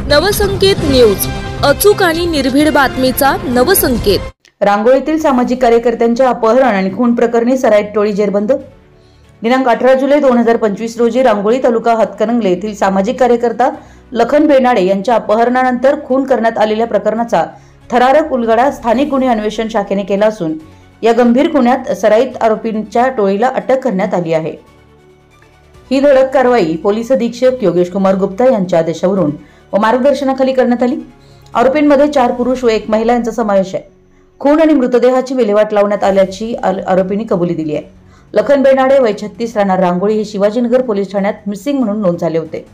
Navsanket news, अचूक आणि निर्भीड बातमीचा नवसंकेत। रांगोळीतील सामाजिक कार्यकर्त्यांच्या अपहरण आणि खून प्रकरणी सराईत टोळी जेरबंद। दिनांक 18 जुलै 2025 रोजी रांगोळी तालुका हातकणंगले येथील सामाजिक कार्यकर्ता लखन बेनाडे यांच्या अपहरणानंतर खून करण्यात आलेल्या प्रकरणाचा थरारक उलगडा स्थानिक गुन्हे अन्वेषण शाखेने केला असून या गंभीर गुन्ह्यात सराईत आरोपींच्या टोळीला अटक करण्यात आली आहे। ही धडक कारवाई पोलीस अधीक्षक योगेश कुमार गुप्ता यांच्या आदेशावरून व मार्गदर्शनाखाली करण्यात आली। आरोपींमध्ये 4 पुरुष व 1 महिला यांचा समावेश आहे। खून आणि मृतदेहाची विल्हेवाट लावण्यात आल्याची आरोपींनी कबुली दिली आहे। लखन बेनाडे वय 36 राहणार रांगोळी हे शिवाजीनगर पोलीस ठाण्यात मिसिंग म्हणून नोंद झाले होते।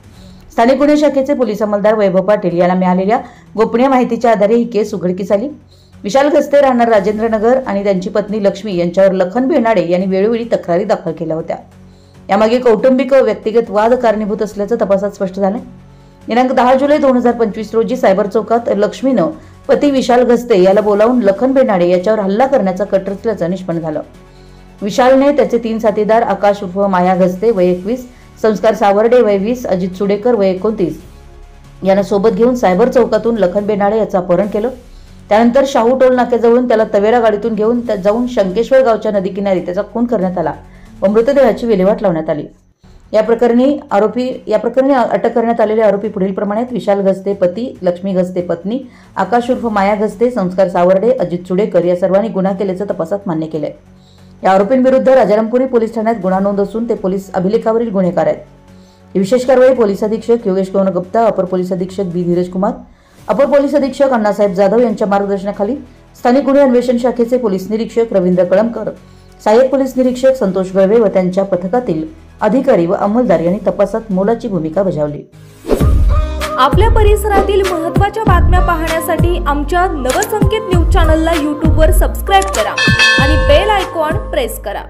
स्थानिक गुन्हे शाखेचे पोलीस अंमलदार वैभव पाटील यांना मिळालेल्या गोपनीय माहितीच्या आधारे ही केस उघडकीस आली। विशाल गस्ते राहणार राजेंद्रनगर आणि त्यांची पत्नी लक्ष्मी यांच्यावर लखन बेनाडे यांनी वेळोवेळी तक्रारी दाखल केल्या होत्या। यामागे कौटुंबिक व व्यक्तिगत वाद कारणीभूत असल्याचं तपासात स्पष्ट झालं। दिनांक 10 जुलै 2025 रोजी सायबर चौकात लक्ष्मीनं पती विशाल गस्ते याला बोलावून लखन बेनाडे याच्यावर हल्ला करण्याचा कट रचल्याचं निष्पन्न झालं। विशालने त्याचे 3 साथीदार आकाश उर्फ माया गस्ते वय 21, संस्कार सावर्डे वय 20, अजित सुडेकर वय 29 यांना सोबत घेऊन सायबर चौकातून लखन बेनाडे याचं अपहरण केलं। त्यानंतर शाहू टोल नाक्याजवळून त्याला तवेरा गाडीतून घेऊन जाऊन शंकेश्वर गावच्या नदीकिनारी त्याचा खून करण्यात आला व मृतदेहाची विल्हेवाट लावण्यात आली। या प्रकरणी अटक करण्यात आलेले आरोपी पुढील प्रमाणे विशाल गस्ते पती, लक्ष्मी गस्ते पत्नी, आकाश उर्फ माया गस्ते, संस्कार सावर्डे, अजित सुडेकर या सर्वांनी गुन्हा केल्याचं तपासात मान्य केलंय। या आरोपींविरुद्ध राजारामपुरी पोलीस ठाण्यात गुन्हा नोंद असून ते पोलीस अभिलेखावरील गुन्हेगार आहेत। ही विशेष कारवाई पोलीस अधीक्षक योगेश कुमार गुप्ता, अपर पोलीस अधीक्षक बी धीरज कुमार, अपर पोलीस अधीक्षक अण्णासाहेब जाधव यांच्या मार्गदर्शनाखाली स्थानिक गुन्हे अन्वेषण शाखेचे पोलीस निरीक्षक रवींद्र कळमकर, सहाय्यक पोलीस निरीक्षक संतोष गळवे व त्यांच्या पथकातील अधिकारी व अंमलदार यांनी तपासात मोलाची भूमिका बजावली। आपल्या परिसरातील महत्त्वाच्या बातम्या पाहण्यासाठी आमच्या नवसंकेत न्यूज चॅनलला YouTube वर सबस्क्राइब करा आणि बेल आयकॉन प्रेस करा।